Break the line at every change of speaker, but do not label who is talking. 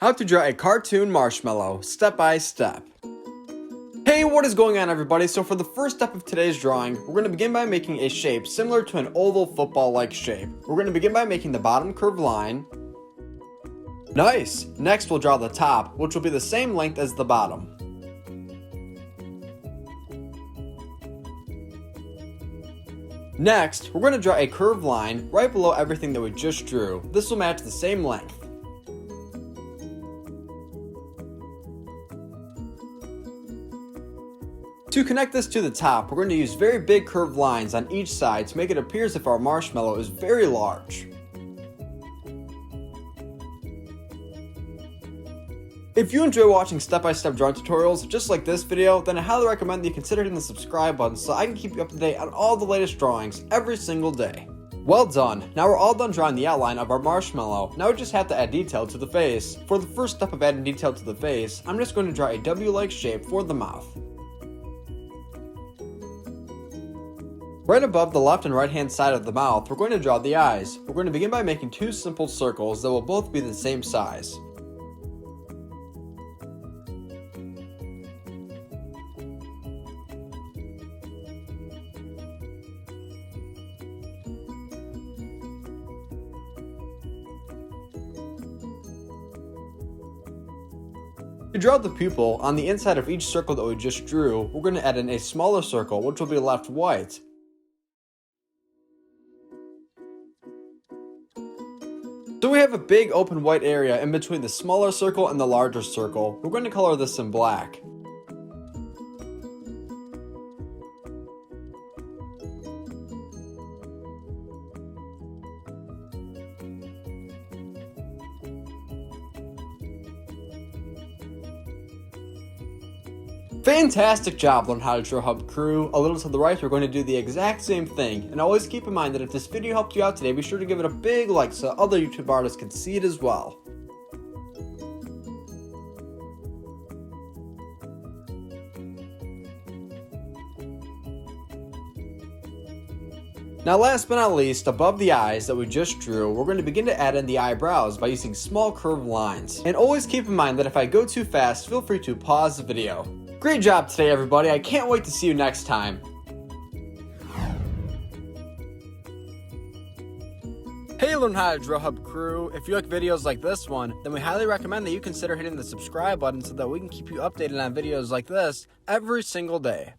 How to draw a cartoon marshmallow, step by step. Hey, what is going on everybody? So for the first step of today's drawing, we're going to begin by making a shape similar to an oval football-like shape. We're going to begin by making the bottom curved line. Nice! Next we'll draw the top, which will be the same length as the bottom. Next, we're going to draw a curved line right below everything that we just drew. This will match the same length. To connect this to the top, we're going to use very big curved lines on each side to make it appear as if our marshmallow is very large. If you enjoy watching step-by-step drawing tutorials just like this video, then I highly recommend that you consider hitting the subscribe button so I can keep you up to date on all the latest drawings every single day. Well done! Now we're all done drawing the outline of our marshmallow. Now we just have to add detail to the face. For the first step of adding detail to the face, I'm just going to draw a W-like shape for the mouth. Right above the left and right hand side of the mouth, we're going to draw the eyes. We're going to begin by making two simple circles that will both be the same size. To draw the pupil, on the inside of each circle that we just drew, we're going to add in a smaller circle which will be left white. So we have a big open white area in between the smaller circle and the larger circle. We're going to color this in black. Fantastic job, Learn How to Draw Hub crew. A little to the right, we're going to do the exact same thing. And always keep in mind that if this video helped you out today, be sure to give it a big like so other YouTube artists can see it as well. Now last but not least, above the eyes that we just drew, we're going to begin to add in the eyebrows by using small curved lines. And always keep in mind that if I go too fast, feel free to pause the video. Great job today everybody, I can't wait to see you next time. Hey Learn How to Draw Hub crew, if you like videos like this one, then we highly recommend that you consider hitting the subscribe button so that we can keep you updated on videos like this every single day.